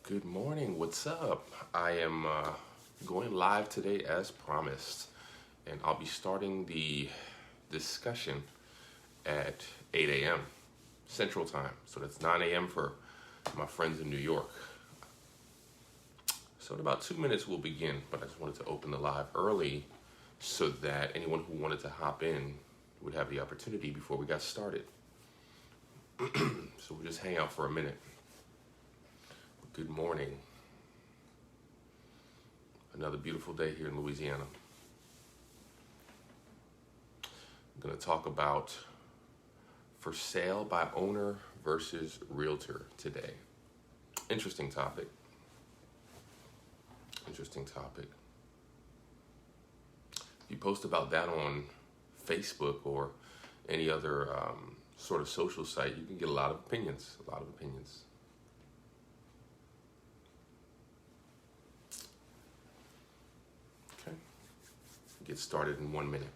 Good morning. What's up? I am going live today as promised, and I'll be starting the discussion at 8 a.m. Central Time. So that's 9 a.m. for my friends in New York. So in about 2 minutes we'll begin, but I just wanted to open the live early so that anyone who wanted to hop in would have the opportunity before we got started. So we'll just hang out for a minute. Good morning. Another beautiful day here in Louisiana. I'm going to talk about for sale by owner versus realtor today. Interesting topic. Interesting topic. If you post about that on Facebook or any other sort of social site, you can get a lot of opinions. Okay. Get started in 1 minute.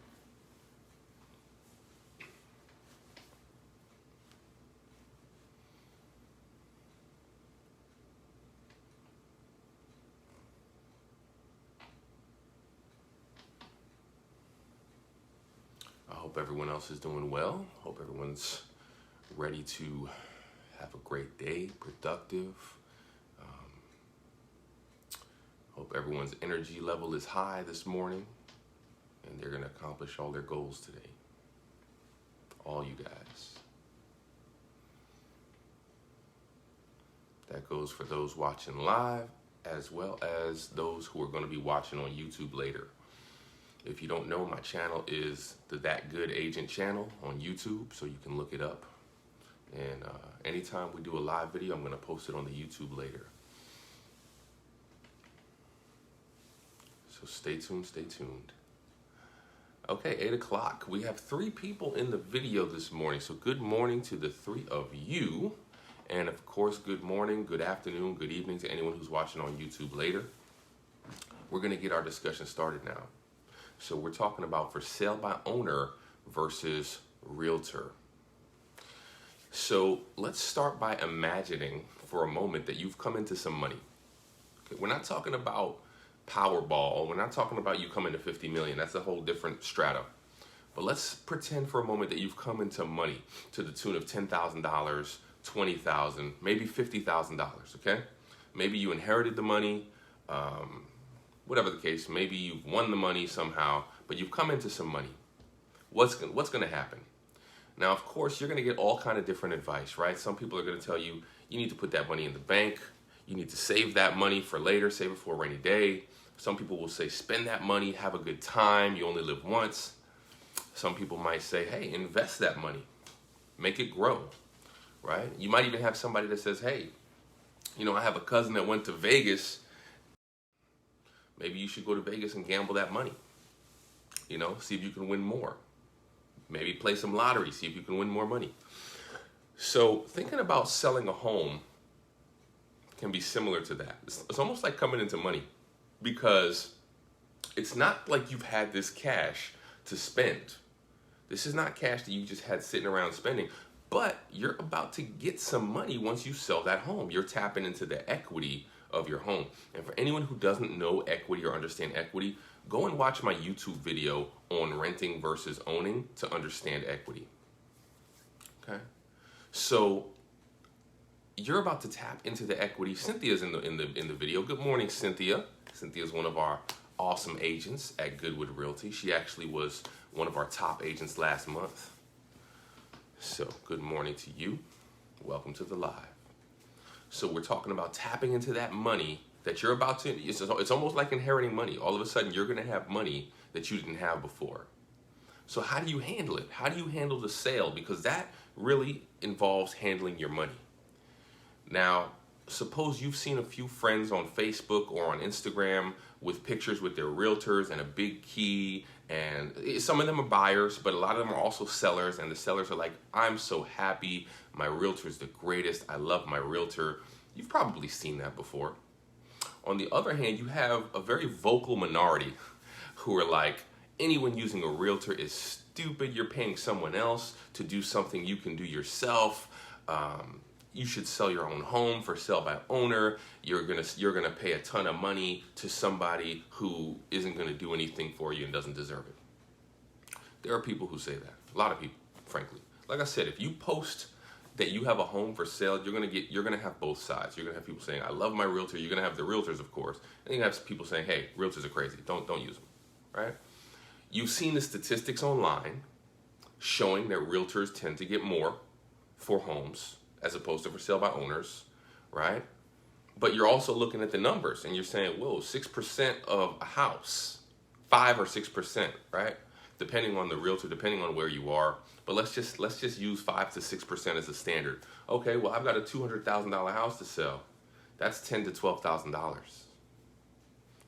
I hope everyone else is doing well. Hope everyone's ready to have a great day, productive. Hope everyone's energy level is high this morning and they're going to accomplish all their goals today. All you guys. That goes for those watching live as well as those who are going to be watching on YouTube later. If you don't know, my channel is the That Good Agent channel on YouTube, so you can look it up. And anytime we do a live video, I'm going to post it on the YouTube later. So stay tuned, stay tuned. Okay, 8 o'clock. We have 3 people in the video this morning. So good morning to the 3 of you. And of course, good morning, good afternoon, good evening to anyone who's watching on YouTube later. We're going to get our discussion started now. So we're talking about for sale by owner versus realtor. So let's start by imagining for a moment that you've come into some money. Okay, we're not talking about Powerball. We're not talking about you coming to 50 million. That's a whole different strata. But let's pretend for a moment that you've come into money to the tune of $10,000, $20,000, maybe $50,000, okay? Maybe you inherited the money, whatever the case, maybe you've won the money somehow, but you've come into some money. What's going to happen? Now, of course, you're going to get all kind of different advice, right? Some people are going to tell you, you need to put that money in the bank. You need to save that money for later, save it for a rainy day. Some people will say, spend that money, have a good time. You only live once. Some people might say, hey, invest that money, make it grow, right? You might even have somebody that says, hey, you know, I have a cousin that went to Vegas. Maybe you should go to Vegas and gamble that money. You know, see if you can win more. Maybe play some lottery, see if you can win more money. So thinking about selling a home can be similar to that. It's almost like coming into money because it's not like you've had this cash to spend. This is not cash that you just had sitting around spending, but you're about to get some money once you sell that home. You're tapping into the equity of your home. And for anyone who doesn't know equity or understand equity, go and watch my YouTube video on renting versus owning to understand equity. Okay? So you're about to tap into the equity. Cynthia's in the video. Good morning, Cynthia. Cynthia's one of our awesome agents at Goodwood Realty. She actually was one of our top agents last month. So good morning to you. Welcome to the live. So we're talking about tapping into that money that you're about to, it's almost like inheriting money. All of a sudden, you're going to have money that you didn't have before. So how do you handle it? How do you handle the sale? Because that really involves handling your money. Now, suppose you've seen a few friends on Facebook or on Instagram with pictures with their realtors and a big key, and some of them are buyers, but a lot of them are also sellers, and the sellers are like, I'm so happy, my realtor's the greatest, I love my realtor. You've probably seen that before. On the other hand, you have a very vocal minority who are like, anyone using a realtor is stupid, you're paying someone else to do something you can do yourself. you should sell your own home for sale by owner. You're gonna pay a ton of money to somebody who isn't gonna do anything for you and doesn't deserve it. There are people who say that. A lot of people, frankly. Like I said, if you post that you have a home for sale, you're gonna have both sides. You're gonna have people saying, "I love my realtor." You're gonna have the realtors, of course, and you have people saying, "Hey, realtors are crazy. Don't use them." Right? You've seen the statistics online showing that realtors tend to get more for homes as opposed to for sale by owners, right? But you're also looking at the numbers and you're saying, whoa, 6% of a house, 5 or 6%, right? Depending on the realtor, depending on where you are. But let's just use 5 to 6% as a standard. Okay, well, I've got a $200,000 house to sell. That's $10,000 to $12,000.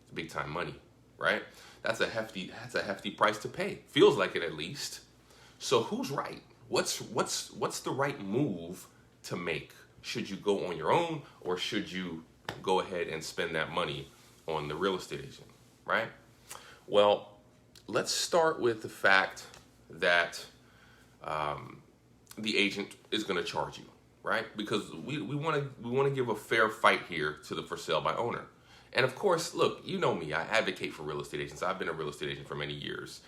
It's big time money, right? That's a hefty price to pay. Feels like it, at least. So who's right? What's the right move to make? Should you go on your own, or should you go ahead and spend that money on the real estate agent, right? Well, let's start with the fact that the agent is going to charge you, right? Because we want to give a fair fight here to the for sale by owner. And of course, look, you know me, I advocate for real estate agents. I've been a real estate agent for many years.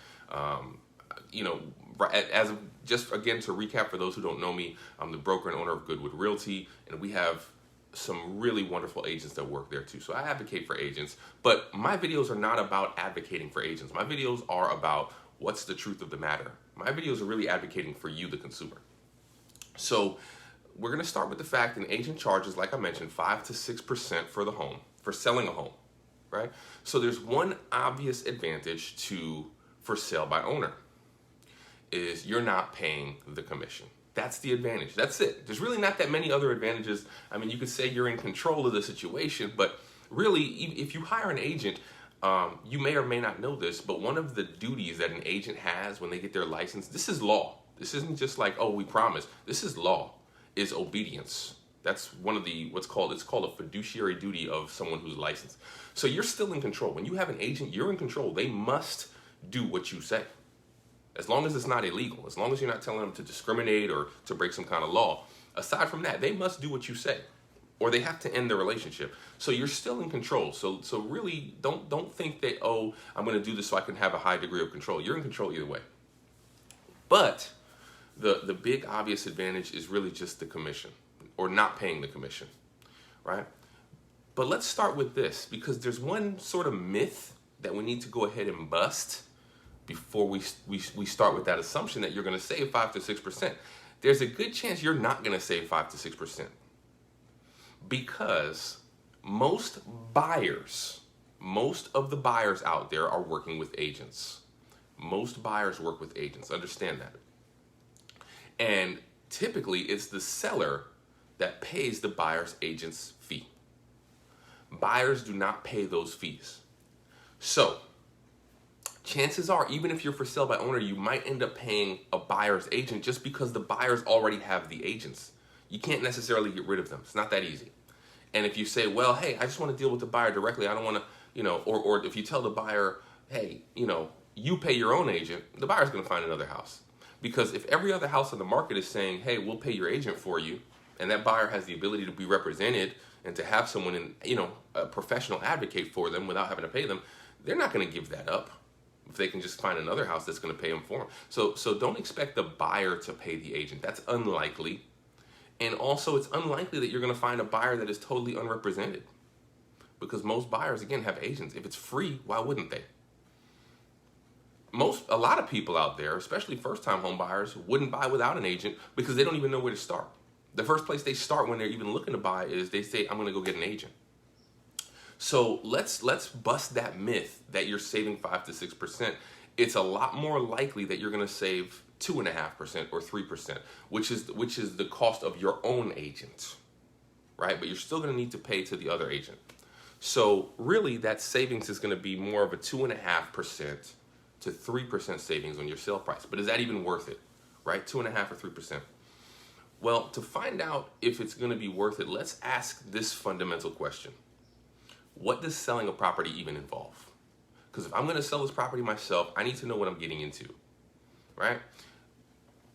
Just again, to recap for those who don't know me, I'm the broker and owner of Goodwood Realty, and we have some really wonderful agents that work there too. So I advocate for agents, but my videos are not about advocating for agents. My videos are about what's the truth of the matter. My videos are really advocating for you, the consumer. So we're going to start with the fact an agent charges, like I mentioned, 5 to 6% for the home, for selling a home, right? So there's one obvious advantage to for sale by owner, is you're not paying the commission. That's the advantage. That's it. There's really not that many other advantages. I mean, you could say you're in control of the situation, but really, if you hire an agent, you may or may not know this, but one of the duties that an agent has when they get their license, this is law. This isn't just like, oh, we promise. This is law, is obedience. That's one of the, it's called a fiduciary duty of someone who's licensed. So you're still in control. When you have an agent, you're in control. They must do what you say. As long as it's not illegal, as long as you're not telling them to discriminate or to break some kind of law. Aside from that, they must do what you say, or they have to end the relationship. So you're still in control. So really, don't think that, oh, I'm going to do this so I can have a high degree of control. You're in control either way. But the big obvious advantage is really just the commission, or not paying the commission, right? But let's start with this, because there's one sort of myth that we need to go ahead and bust before we start with that assumption that you're going to save 5 to 6%. There's a good chance you're not going to save 5 to 6%, because most of the buyers out there are working with agents. Most buyers work with agents. Understand that. And typically, it's the seller that pays the buyer's agent's fee. Buyers do not pay those fees. So chances are, even if you're for sale by owner, you might end up paying a buyer's agent just because the buyers already have the agents. You can't necessarily get rid of them. It's not that easy. And if you say, well, hey, I just want to deal with the buyer directly. I don't want to, or if you tell the buyer, hey, you pay your own agent, the buyer's going to find another house. Because if every other house on the market is saying, hey, we'll pay your agent for you, and that buyer has the ability to be represented and to have someone a professional advocate for them without having to pay them, they're not going to give that up if they can just find another house that's going to pay them for them. So don't expect the buyer to pay the agent. That's unlikely. And also, it's unlikely that you're going to find a buyer that is totally unrepresented, because most buyers, again, have agents. If it's free, why wouldn't they? A lot of people out there, especially first-time home buyers, wouldn't buy without an agent because they don't even know where to start. The first place they start when they're even looking to buy is they say, I'm going to go get an agent. So let's bust that myth that you're saving 5 to 6%. It's a lot more likely that you're going to save 2.5% or 3%, which is the cost of your own agent, right? But you're still going to need to pay to the other agent. So really, that savings is going to be more of a 2.5% to 3% savings on your sale price. But is that even worth it, right? 2.5 or 3%. Well, to find out if it's going to be worth it, let's ask this fundamental question. What does selling a property even involve? Because if I'm going to sell this property myself, I need to know what I'm getting into, right?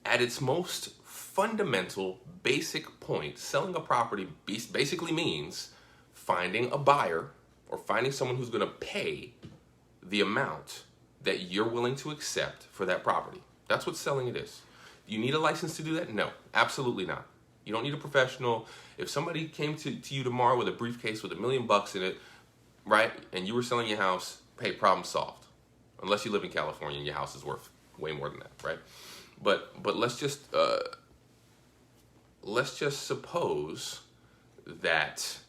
At its most fundamental, basic point. Selling a property basically means finding a buyer or finding someone who's going to pay the amount that you're willing to accept for that property. That's what selling it is. You need a license to do that? No, absolutely not. You don't need a professional. If somebody came to you tomorrow with a briefcase with $1 million in it, right, and you were selling your house, hey, problem solved. Unless you live in California and your house is worth way more than that, right? But let's just suppose that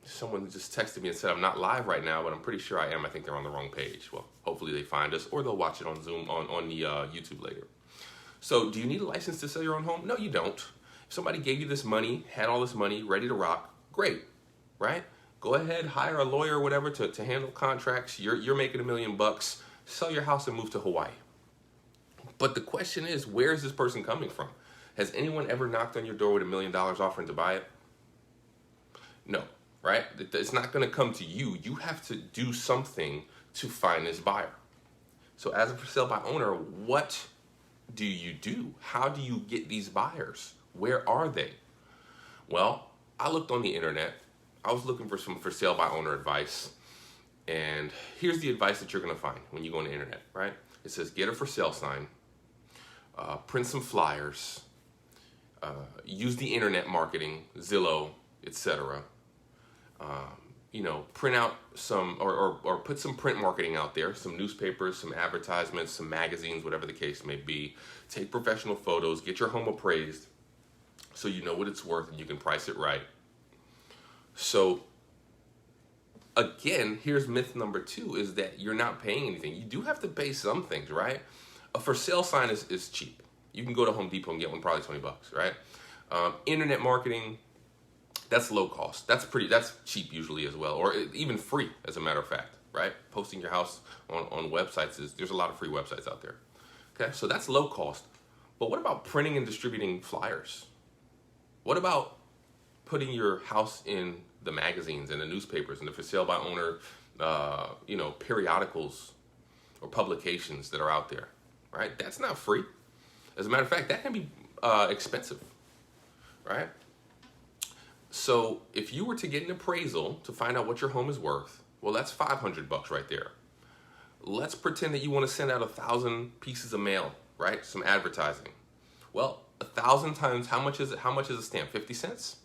someone just texted me and said, I'm not live right now, but I'm pretty sure I am. I think they're on the wrong page. Well, hopefully they find us, or they'll watch it on Zoom, on the YouTube later. So do you need a license to sell your own home? No, you don't. If somebody gave you this money, had all this money, ready to rock, great, right? Go ahead, hire a lawyer or whatever to handle contracts. You're making $1 million, sell your house and move to Hawaii. But the question is, where is this person coming from? Has anyone ever knocked on your door with $1 million offering to buy it? No, right? It's not going to come to you. You have to do something to find this buyer. So as a for sale by owner, what do you do? How do you get these buyers? Where are they? Well, I looked on the internet. I was looking for some for sale by owner advice. And here's the advice that you're going to find when you go on the internet, right? It says, get a for sale sign, print some flyers, use the internet marketing, Zillow, etc. Print out some, or put some print marketing out there, some newspapers, some advertisements, some magazines, whatever the case may be. Take professional photos, get your home appraised so you know what it's worth and you can price it right. So again, here's myth number 2, is that you're not paying anything. You do have to pay some things, right? A for sale sign is cheap. You can go to Home Depot and get one, probably $20, right? Internet marketing, that's low cost. That's cheap usually as well, or even free, as a matter of fact, right? Posting your house on websites, there's a lot of free websites out there. Okay, so that's low cost. But what about printing and distributing flyers? What about putting your house in the magazines and the newspapers and the for sale by owner, periodicals or publications that are out there, right? That's not free. As a matter of fact, that can be expensive, right? So if you were to get an appraisal to find out what your home is worth, well, that's $500 right there. Let's pretend that you want to send out 1,000 pieces of mail, right? Some advertising. Well, 1,000 times, how much is it? How much is a stamp? 50 cents?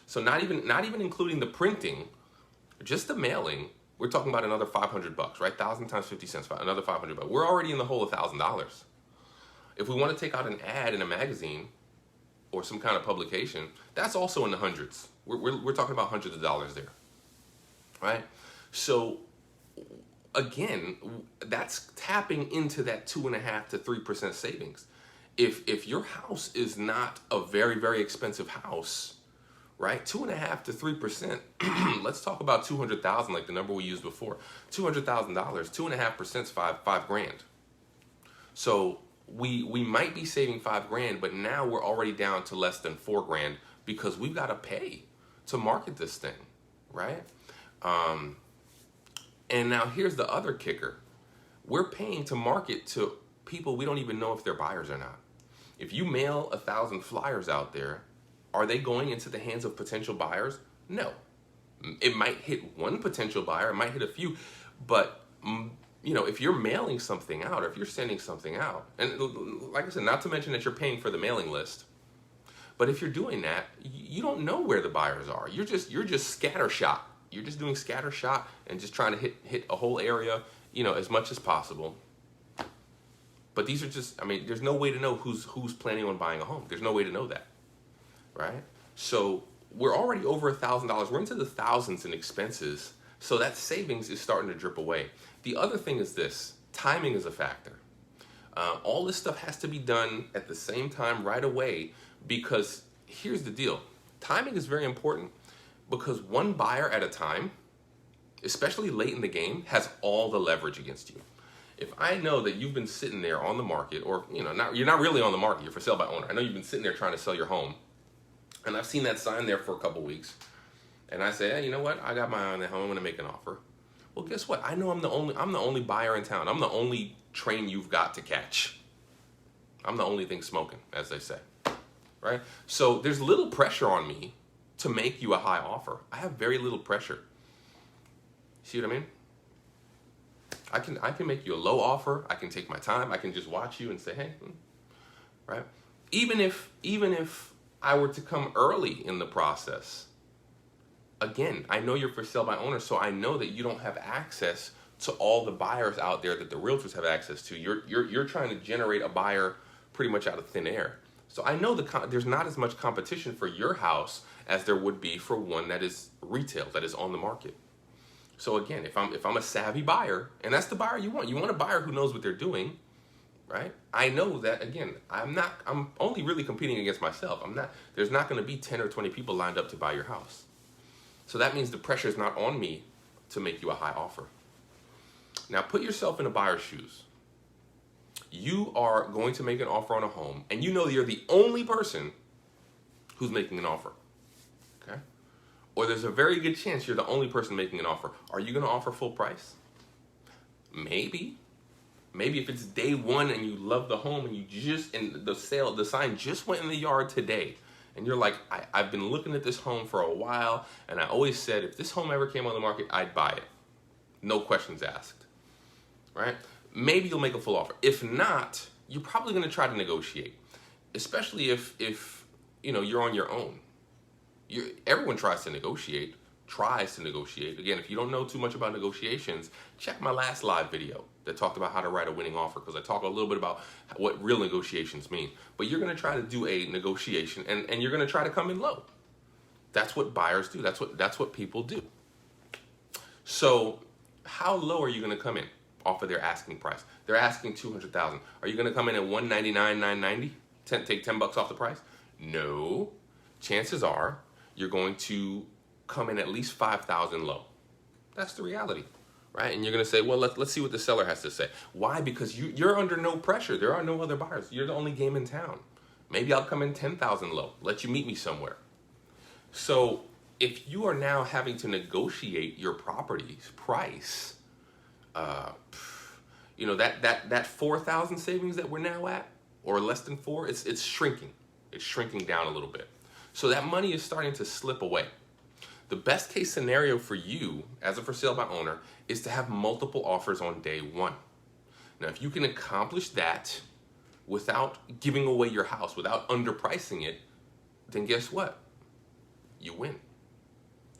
So not even including the printing, just the mailing, we're talking about another $500, right? 1,000 times 50 cents, another $500. We're already in the hole of $1,000. If we want to take out an ad in a magazine or some kind of publication, that's also in the hundreds. We're talking about hundreds of dollars there, right? So again, that's tapping into that 2.5% to 3% savings. If your house is not a very, very expensive house, right? 2.5% to 3%. Let's talk about 200,000, like the number we used before. $200,000. 2.5% is $5,000. So we might be saving $5,000, but now we're already down to less than $4,000 because we've got to pay to market this thing, right? And now here's the other kicker. We're paying to market to people we don't even know if they're buyers or not. If you mail 1,000 flyers out there, are they going into the hands of potential buyers? No. It might hit one potential buyer, it might hit a few, but if you're mailing something out, or if you're sending something out, and like I said, not to mention that you're paying for the mailing list, but if you're doing that, you don't know where the buyers are. You're just scattershot. You're just doing scattershot and just trying to hit a whole area, as much as possible. But these are there's no way to know who's planning on buying a home. There's no way to know that, right? So we're already over $1,000. We're into the thousands in expenses. So that savings is starting to drip away. The other thing is this: timing is a factor. All this stuff has to be done at the same time right away, because here's the deal. Timing is very important, because one buyer at a time, especially late in the game, has all the leverage against you. If I know that you've been sitting there on the market, or you're not really on the market, you're for sale by owner. I know you've been sitting there trying to sell your home, and I've seen that sign there for a couple weeks, and I say, hey, you know what? I got my eye on that home. I'm going to make an offer. Well, guess what? I know I'm the only buyer in town. I'm the only train you've got to catch. I'm the only thing smoking, as they say, right? So there's little pressure on me to make you a high offer. I have very little pressure. See what I mean? I can make you a low offer. I can take my time. I can just watch you and say, hey, right? Even if I were to come early in the process, again, I know you're for sale by owner, so I know that you don't have access to all the buyers out there that the realtors have access to. You're trying to generate a buyer pretty much out of thin air. So I know there's not as much competition for your house as there would be for one that is retail, that is on the market. So again, if I'm a savvy buyer, and that's the buyer you want a buyer who knows what they're doing, right? I know that, again, I'm only really competing against myself. There's not going to be 10 or 20 people lined up to buy your house. So that means the pressure is not on me to make you a high offer. Now put yourself in a buyer's shoes. You are going to make an offer on a home, and you know you're the only person who's making an offer, okay? Or there's a very good chance you're the only person making an offer. Are you going to offer full price? Maybe. Maybe if it's day one and you love the home and the sign just went in the yard today, and you're like, I've been looking at this home for a while, and I always said if this home ever came on the market, I'd buy it. No questions asked, right? Maybe you'll make a full offer. If not, you're probably going to try to negotiate, especially if you're on your own. Everyone tries to negotiate. Again, if you don't know too much about negotiations, check my last live video that talked about how to write a winning offer, because I talk a little bit about what real negotiations mean. But you're going to try to do a negotiation, and you're going to try to come in low. That's what buyers do. That's what people do. So how low are you going to come in off of their asking price? They're asking $200,000. Are you going to come in at $199,990? Take $10 off the price? No. Chances are you're going to come in at least $5,000 low. That's the reality, right? And you're going to say, well, let's see what the seller has to say. Why? Because you're under no pressure. There are no other buyers. You're the only game in town. Maybe I'll come in $10,000 low. Let you meet me somewhere. So if you are now having to negotiate your property's price, that 4,000 savings that we're now at, or less than 4, it's shrinking. It's shrinking down a little bit. So that money is starting to slip away. The best case scenario for you as a for sale by owner is to have multiple offers on day one. Now, if you can accomplish that without giving away your house, without underpricing it, then guess what? You win.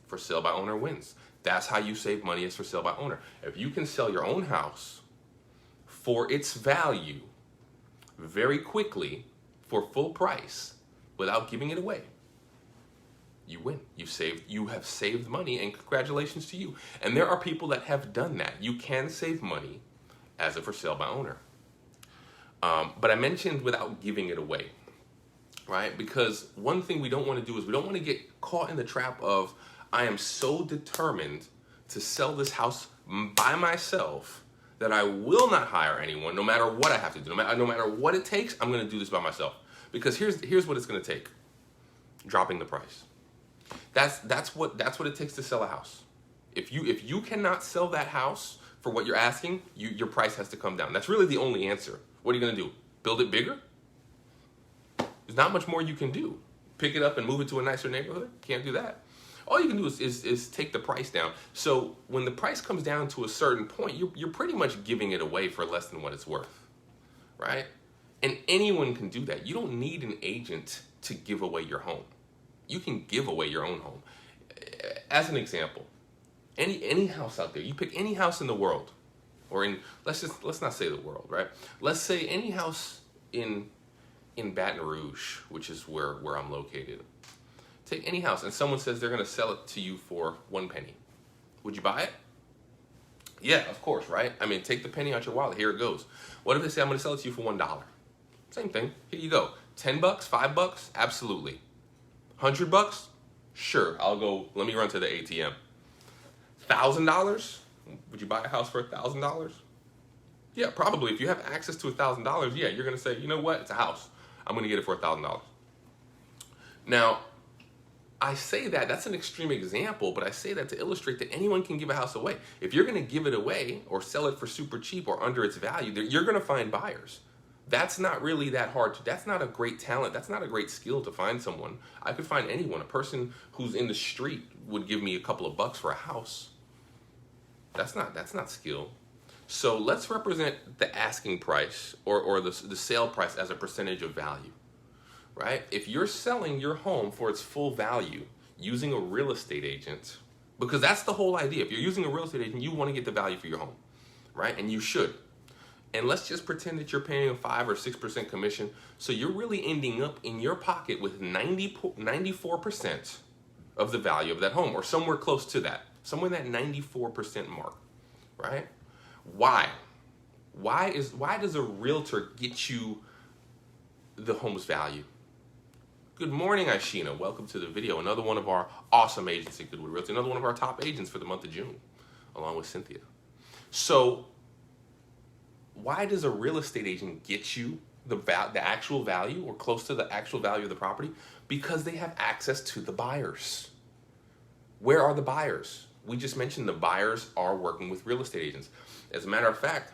For sale by owner wins. That's how you save money as for sale by owner. If you can sell your own house for its value very quickly for full price without giving it away, you win. You have saved money, and congratulations to you. And there are people that have done that. You can save money as a for sale by owner. But I mentioned without giving it away, right? Because one thing we don't want to do is we don't want to get caught in the trap of, I am so determined to sell this house by myself that I will not hire anyone, no matter what I have to do. No matter what it takes, I'm going to do this by myself. Because here's what it's going to take. Dropping the price. That's what it takes to sell a house. If you cannot sell that house for what you're asking, your price has to come down. That's really the only answer. What are you going to do? Build it bigger? There's not much more you can do. Pick it up and move it to a nicer neighborhood? Can't do that. All you can do is take the price down. So when the price comes down to a certain point, you're pretty much giving it away for less than what it's worth, right? And anyone can do that. You don't need an agent to give away your home. You can give away your own home. As an example, any house out there, you pick any house in the world, or let's not say the world, right? Let's say any house in Baton Rouge, which is where I'm located. Take any house, and someone says they're going to sell it to you for 1 penny. Would you buy it? Yeah, of course, right? I mean, take the penny out your wallet. Here it goes. What if they say, I'm going to sell it to you for $1? Same thing. Here you go. $10, $5? Absolutely. $100? Sure, I'll go. Let me run to the ATM. $1,000? Would you buy a house for $1,000? Yeah, probably. If you have access to $1,000, yeah, you're going to say, you know what? It's a house. I'm going to get it for $1,000. Now, I say that's an extreme example, but I say that to illustrate that anyone can give a house away. If you're going to give it away or sell it for super cheap or under its value, you're going to find buyers. That's not really that hard that's not a great talent. That's not a great skill to find someone. I could find anyone. A person who's in the street would give me a couple of bucks for a house. That's not skill. So let's represent the asking price or the sale price as a percentage of value, right? If you're selling your home for its full value using a real estate agent, because that's the whole idea. If you're using a real estate agent, you want to get the value for your home, right? And you should. And let's just pretend that you're paying a 5 or 6% commission. So you're really ending up in your pocket with 94% of the value of that home, or somewhere close to that, somewhere in that 94% mark, right? Why? Why does a realtor get you the home's value? Good morning, Ishina. Welcome to the video. Another one of our awesome agents at Goodwood Realty. Another one of our top agents for the month of June, along with Cynthia. So why does a real estate agent get you the actual value or close to the actual value of the property? Because they have access to the buyers. Where are the buyers? We just mentioned the buyers are working with real estate agents. As a matter of fact,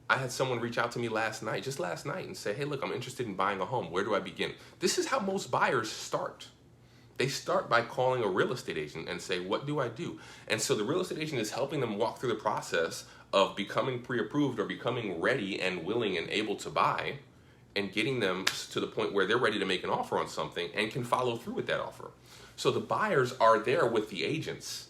I had someone reach out to me just last night, and say, hey, look, I'm interested in buying a home. Where do I begin? This is how most buyers start. They start by calling a real estate agent and say, what do I do? And so the real estate agent is helping them walk through the process of becoming pre-approved or becoming ready and willing and able to buy, and getting them to the point where they're ready to make an offer on something and can follow through with that offer. So the buyers are there with the agents.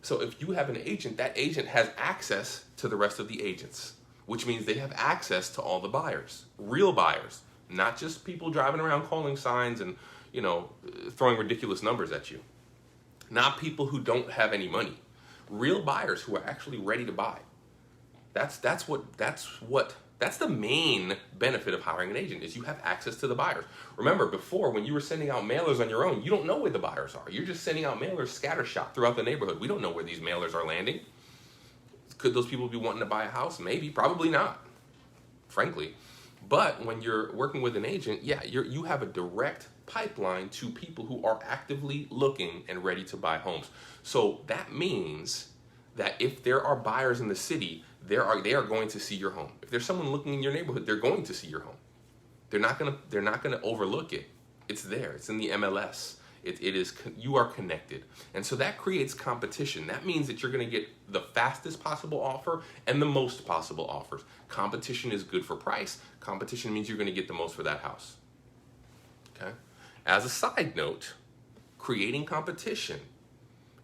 So if you have an agent, that agent has access to the rest of the agents, which means they have access to all the buyers, real buyers, not just people driving around calling signs and, throwing ridiculous numbers at you. Not people who don't have any money. Real buyers who are actually ready to buy. That's the main benefit of hiring an agent, is you have access to the buyers. Remember, before, when you were sending out mailers on your own, you don't know where the buyers are. You're just sending out mailers scattershot throughout the neighborhood. We don't know where these mailers are landing. Could those people be wanting to buy a house? Maybe, probably not, frankly. But when you're working with an agent, you have a direct pipeline to people who are actively looking and ready to buy homes. So that means that if there are buyers in the city, they are going to see your home. If there's someone looking in your neighborhood, they're going to see your home. They're not gonna overlook it. It's there. It's in the MLS. You are connected. And so that creates competition. That means that you're going to get the fastest possible offer and the most possible offers. Competition is good for price. Competition means you're going to get the most for that house. Okay? As a side note, creating competition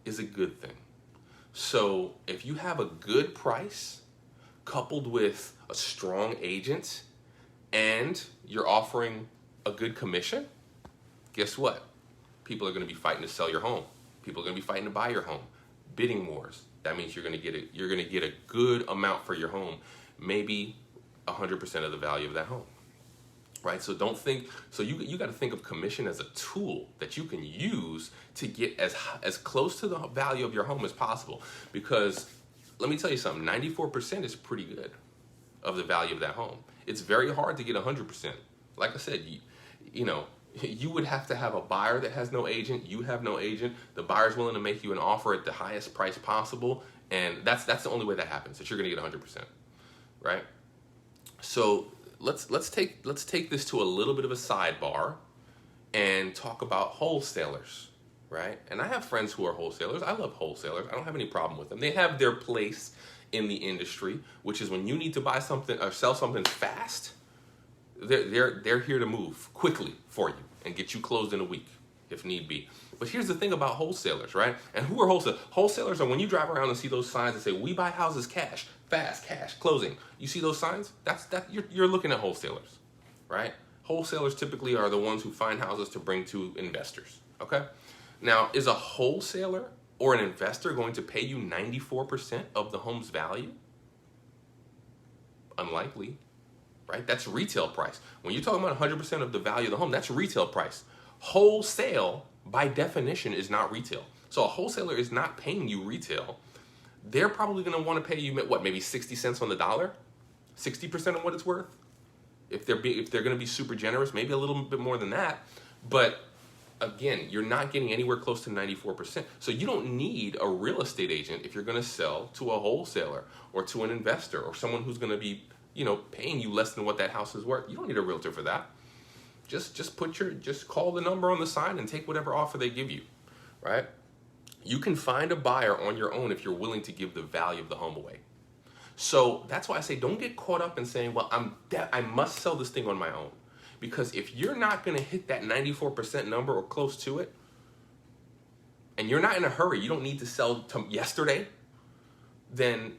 is a good thing. So if you have a good price coupled with a strong agent and you're offering a good commission, guess what? People are going to be fighting to sell your home. People are going to be fighting to buy your home. Bidding wars. That means you're going to get a good amount for your home, maybe 100% of the value of that home. Right? So you got to think of commission as a tool that you can use to get as close to the value of your home as possible. Because let me tell you something, 94% is pretty good of the value of that home. It's very hard to get 100%. Like I said, you would have to have a buyer that has no agent. You have no agent. The buyer's willing to make you an offer at the highest price possible, and that's the only way that happens. That you're going to get 100%, right? So let's take this to a little bit of a sidebar and talk about wholesalers, right? And I have friends who are wholesalers. I love wholesalers. I don't have any problem with them. They have their place in the industry, which is when you need to buy something or sell something fast. They're here to move quickly for you and get you closed in a week if need be. But here's the thing about wholesalers, right? And who are wholesalers? Wholesalers are when you drive around and see those signs that say, we buy houses cash, fast, cash, closing. You see those signs? You're looking at wholesalers, right? Wholesalers typically are the ones who find houses to bring to investors, okay? Now, is a wholesaler or an investor going to pay you 94% of the home's value? Unlikely. Right? That's retail price. When you're talking about 100% of the value of the home, that's retail price. Wholesale, by definition, is not retail. So a wholesaler is not paying you retail. They're probably going to want to pay you, what, maybe 60 cents on the dollar? 60% of what it's worth? If they're going to be super generous, maybe a little bit more than that. But again, you're not getting anywhere close to 94%. So you don't need a real estate agent if you're going to sell to a wholesaler or to an investor or someone who's going to be paying you less than what that house is worth. You don't need a realtor for that. Just call the number on the sign and take whatever offer they give you, right? You can find a buyer on your own if you're willing to give the value of the home away. So that's why I say don't get caught up in saying, well, I must sell this thing on my own. Because if you're not going to hit that 94% number or close to it, and you're not in a hurry, you don't need to sell yesterday, then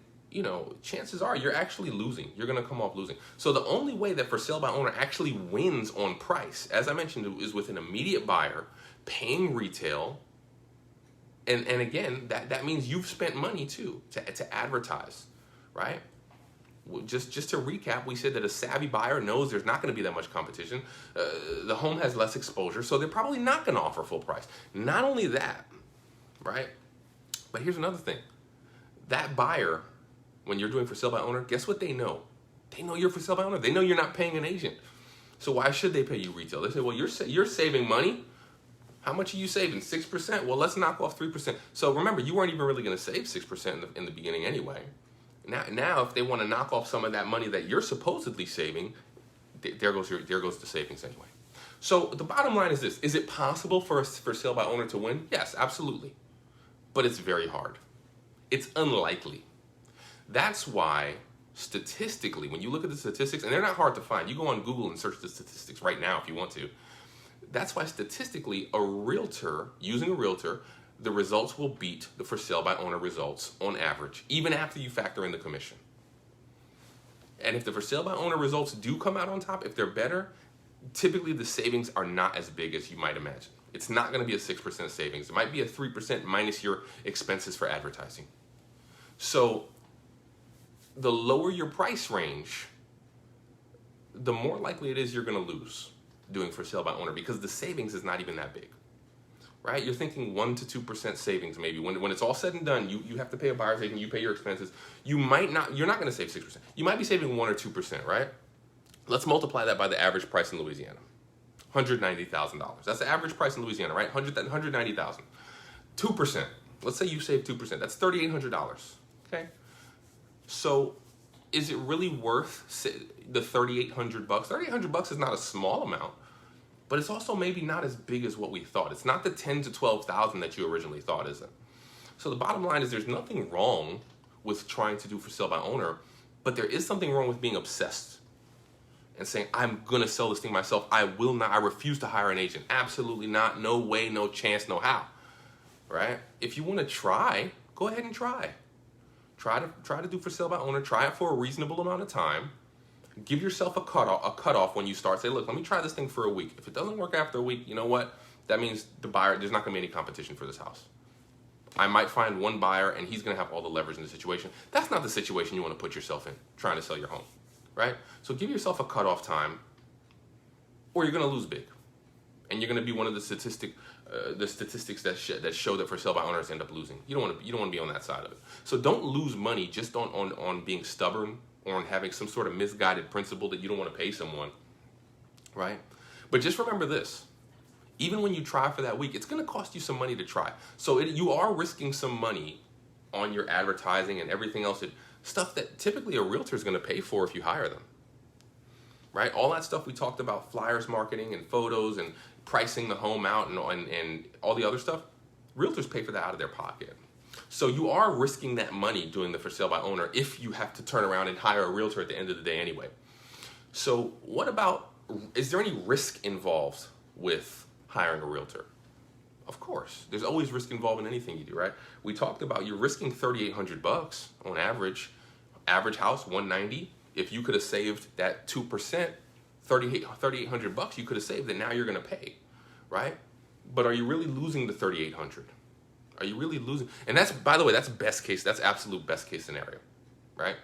chances are you're actually losing. You're going to come off losing. So the only way that for sale by owner actually wins on price, as I mentioned, is with an immediate buyer paying retail. And again, that means you've spent money too to advertise, right? Just to recap, we said that a savvy buyer knows there's not going to be that much competition. The home has less exposure, so they're probably not going to offer full price. Not only that, right? But here's another thing. That buyer, when you're doing for sale by owner, guess what they know? They know you're for sale by owner. They know you're not paying an agent. So why should they pay you retail? They say, well, you're saving money. How much are you saving? 6%? Well, let's knock off 3%. So remember, you weren't even really going to save 6% in the beginning anyway. Now, if they want to knock off some of that money that you're supposedly saving, there goes the savings anyway. So the bottom line is this. Is it possible for sale by owner to win? Yes, absolutely. But it's very hard. It's unlikely. That's why statistically, when you look at the statistics, and they're not hard to find, you go on Google and search the statistics right now if you want to. That's why statistically, using a realtor, the results will beat the for sale by owner results on average, even after you factor in the commission. And if the for sale by owner results do come out on top, if they're better, typically the savings are not as big as you might imagine. It's not going to be a 6% savings. It might be a 3% minus your expenses for advertising. So the lower your price range, the more likely it is you're going to lose doing for sale by owner, because the savings is not even that big, right? You're thinking 1 to 2% savings maybe. When it's all said and done, you have to pay a buyer's agent, you pay your expenses. You're not going to save 6%. You might be saving 1 or 2%, right? Let's multiply that by the average price in Louisiana. $190,000. That's the average price in Louisiana, right? $190,000. 2%. Let's say you save 2%. That's $3,800. Okay. So is it really worth the $3,800? $3,800 is not a small amount, but it's also maybe not as big as what we thought. It's not the $10,000 to $12,000 that you originally thought, is it? So the bottom line is there's nothing wrong with trying to do for sale by owner, but there is something wrong with being obsessed and saying, I'm going to sell this thing myself. I refuse to hire an agent. Absolutely not. No way, no chance, no how. Right? If you want to try, go ahead and try. Try to do for sale by owner. Try it for a reasonable amount of time. Give yourself a cutoff when you start. Say, look, let me try this thing for a week. If it doesn't work after a week, you know what? That means there's not going to be any competition for this house. I might find one buyer and he's going to have all the leverage in the situation. That's not the situation you want to put yourself in, trying to sell your home, right? So give yourself a cutoff time, or you're going to lose big. And you're going to be one of the statistics that show that for sale by owners end up losing. You don't want to be on that side of it. So don't lose money just on being stubborn or on having some sort of misguided principle that you don't want to pay someone, right? But just remember this. Even when you try for that week, it's going to cost you some money to try. So you are risking some money on your advertising and everything else, stuff that typically a realtor is going to pay for if you hire them, right? All that stuff we talked about, flyers marketing and photos and pricing the home out and all the other stuff, realtors pay for that out of their pocket. So you are risking that money doing the for sale by owner if you have to turn around and hire a realtor at the end of the day anyway. So is there any risk involved with hiring a realtor? Of course. There's always risk involved in anything you do, right? We talked about you're risking $3,800 on average. Average house, $190. If you could have saved that 2%, $3,800 you could have saved that now you're going to pay, right? But are you really losing the $3,800? Are you really losing? And that's, by the way, that's best case. That's absolute best case scenario, right?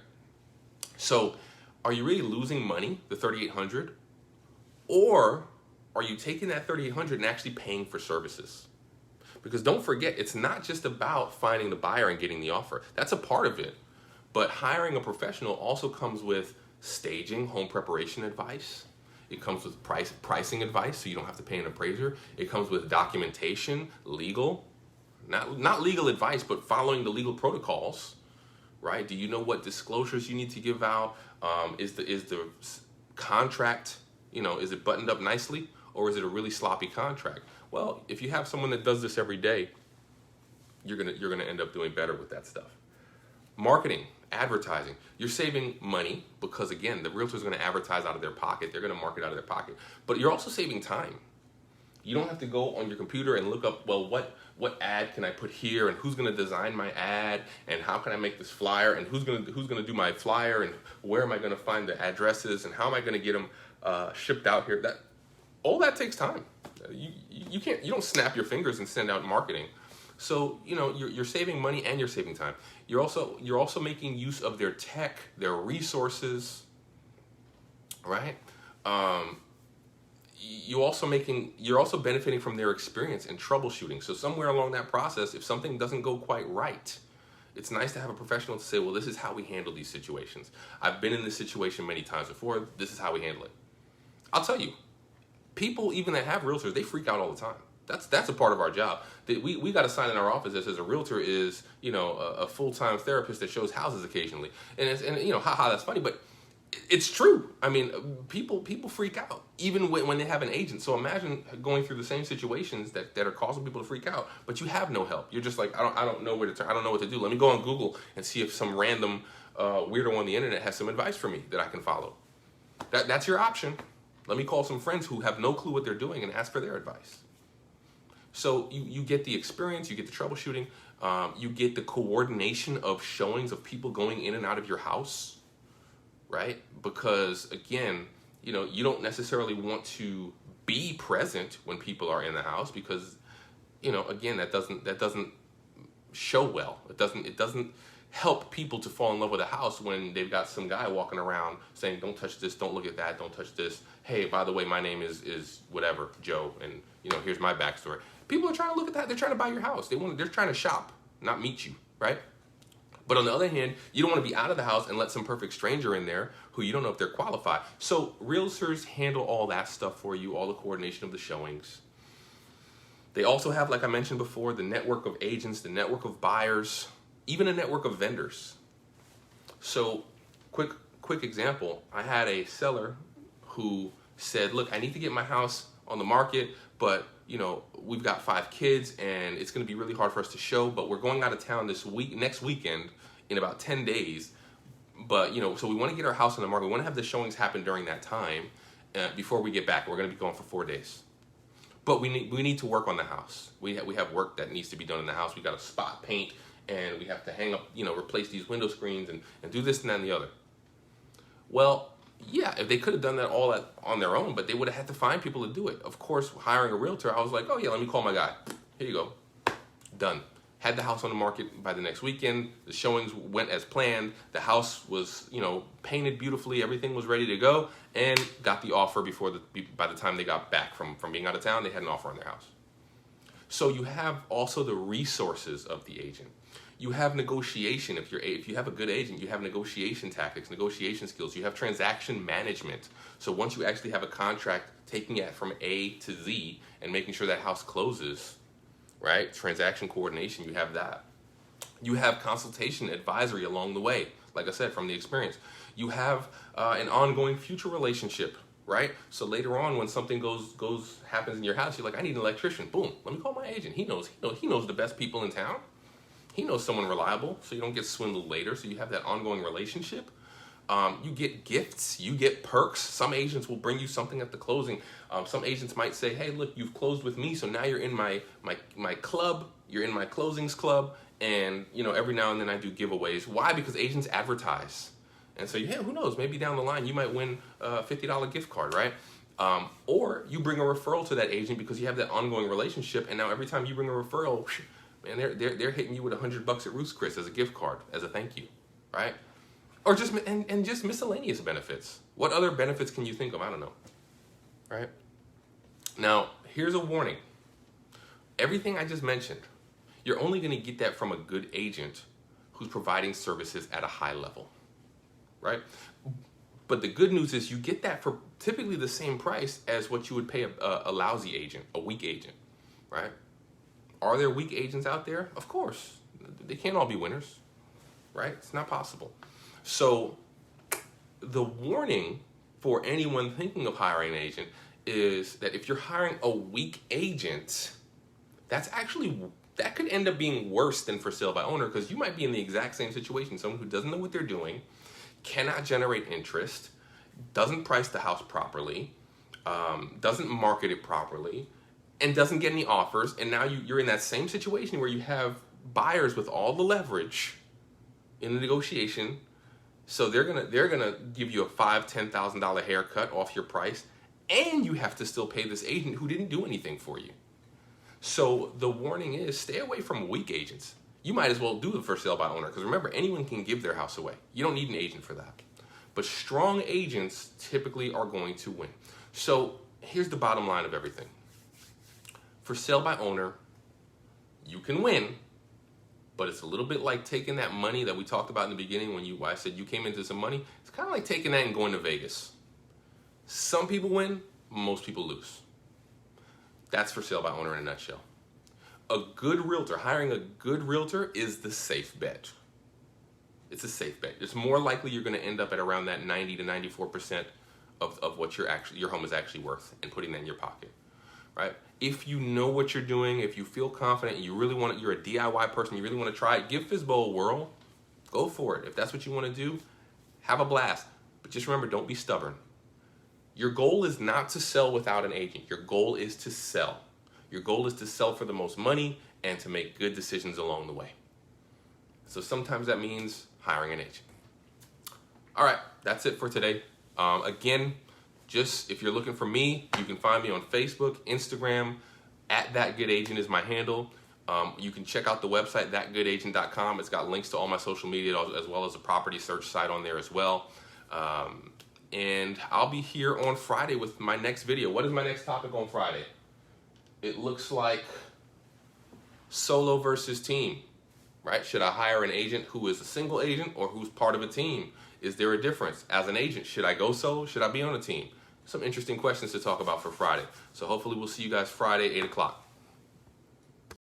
So are you really losing money, the $3,800? Or are you taking that $3,800 and actually paying for services? Because don't forget, it's not just about finding the buyer and getting the offer. That's a part of it. But hiring a professional also comes with staging, home preparation advice. It comes with pricing advice, so you don't have to pay an appraiser. It comes with documentation, legal, not legal advice, but following the legal protocols, right? Do you know what disclosures you need to give out? Is the contract, is it buttoned up nicely, or is it a really sloppy contract? Well, if you have someone that does this every day, you're gonna end up doing better with that stuff. Marketing, advertising. You're saving money because, again, the realtor's going to advertise out of their pocket. They're going to market out of their pocket. But you're also saving time. You don't have to go on your computer and look up, well, what ad can I put here, and who's going to design my ad, and how can I make this flyer, and who's going to do my flyer, and where am I going to find the addresses, and how am I going to get them shipped out here? All that takes time. You don't snap your fingers and send out marketing. So, you're saving money and you're saving time. You're also making use of their tech, their resources, right? You're also benefiting from their experience in troubleshooting. So somewhere along that process, if something doesn't go quite right, it's nice to have a professional to say, well, this is how we handle these situations. I've been in this situation many times before. This is how we handle it. I'll tell you, people even that have realtors, they freak out all the time. That's a part of our job. We got a sign in our office that says a realtor is, a full-time therapist that shows houses occasionally. And haha, that's funny, but it's true. I mean, people freak out even when they have an agent. So imagine going through the same situations that are causing people to freak out, but you have no help. You're just like, I don't know where to turn. I don't know what to do. Let me go on Google and see if some random weirdo on the internet has some advice for me that I can follow. That's your option. Let me call some friends who have no clue what they're doing and ask for their advice. So you get the experience, you get the troubleshooting, you get the coordination of showings of people going in and out of your house, right? Because again, you don't necessarily want to be present when people are in the house because, again, that doesn't show well. It doesn't help people to fall in love with a house when they've got some guy walking around saying, don't touch this, don't look at that, don't touch this. Hey, by the way, my name is whatever, Joe, and here's my backstory. People are trying to look at that. They're trying to buy your house. They're trying to shop, not meet you, right? But on the other hand, you don't want to be out of the house and let some perfect stranger in there who you don't know if they're qualified. So realtors handle all that stuff for you, all the coordination of the showings. They also have, like I mentioned before, the network of agents, the network of buyers, even a network of vendors. So quick example, I had a seller who said, look, I need to get my house on the market, but we've got 5 kids and it's going to be really hard for us to show, but we're going out of town next weekend in about 10 days. But, so we want to get our house on the market. We want to have the showings happen during that time before we get back. We're going to be going for 4 days. But we need to work on the house. We have work that needs to be done in the house. We got to spot paint and we have to hang up, replace these window screens and do this and that and the other. Well, yeah, if they could have done that all on their own, but they would have had to find people to do it. Of course, hiring a realtor, I was like, oh yeah, let me call my guy. Here you go. Done. Had the house on the market by the next weekend. The showings went as planned. The house was, painted beautifully. Everything was ready to go, and got the offer by the time they got back from being out of town. They had an offer on their house. So you have also the resources of the agent. You have negotiation. If you have a good agent, you have negotiation tactics, negotiation skills. You have transaction management. So once you actually have a contract, taking it from A to Z and making sure that house closes, right? Transaction coordination, you have that. You have consultation, advisory along the way. Like I said, from the experience. You have an ongoing future relationship, right? So later on, when something happens in your house, you're like, I need an electrician. Boom, let me call my agent. He knows the best people in town. He knows someone reliable, so you don't get swindled later. So you have that ongoing relationship. You get gifts, you get perks. Some agents will bring you something at the closing. Some agents might say, hey, look, you've closed with me, so now you're in my club, you're in my closings club, and every now and then I do giveaways. Why? Because agents advertise. And so, yeah, who knows, maybe down the line you might win a $50 gift card, right? Or you bring a referral to that agent because you have that ongoing relationship, and now every time you bring a referral, man, they're hitting you with $100 at Ruth's Chris as a gift card, as a thank you, right? Or just miscellaneous benefits. What other benefits can you think of? I don't know, right? Now, here's a warning. Everything I just mentioned, you're only going to get that from a good agent who's providing services at a high level, right? But the good news is you get that for typically the same price as what you would pay a lousy agent, a weak agent, right? Are there weak agents out there? Of course. They can't all be winners, right? It's not possible. So the warning for anyone thinking of hiring an agent is that if you're hiring a weak agent, that could end up being worse than for sale by owner, because you might be in the exact same situation. Someone who doesn't know what they're doing, cannot generate interest, doesn't price the house properly, doesn't market it properly, and doesn't get any offers. And now you're in that same situation where you have buyers with all the leverage in the negotiation. So they're gonna give you a $5,000-$10,000 haircut off your price, and you have to still pay this agent who didn't do anything for you. So the warning is, stay away from weak agents. You might as well do the for sale by owner, because remember, anyone can give their house away. You don't need an agent for that. But strong agents typically are going to win. So here's the bottom line of everything. For sale by owner, you can win, but it's a little bit like taking that money that we talked about in the beginning when I said you came into some money. It's kind of like taking that and going to Vegas. Some people win, most people lose. That's for sale by owner in a nutshell. A good realtor, hiring a good realtor is the safe bet. It's a safe bet. It's more likely you're going to end up at around that 90 to 94% of what your home is actually worth, and putting that in your pocket, right? If you know what you're doing, if you feel confident, you really want it, you're a DIY person, you really want to try it, give Fizbo a whirl. Go for it. If that's what you want to do, have a blast. But just remember, don't be stubborn. Your goal is not to sell without an agent. Your goal is to sell. Your goal is to sell for the most money and to make good decisions along the way. So sometimes that means hiring an agent. All right, that's it for today. Again, just if you're looking for me, you can find me on Facebook, Instagram, @thatgoodagent is my handle. You can check out the website, thatgoodagent.com. It's got links to all my social media as well as a property search site on there as well. And I'll be here on Friday with my next video. What is my next topic on Friday? It looks like solo versus team, right? Should I hire an agent who is a single agent or who's part of a team? Is there a difference? As an agent, should I go solo? Should I be on a team? Some interesting questions to talk about for Friday. So hopefully we'll see you guys Friday, 8 o'clock.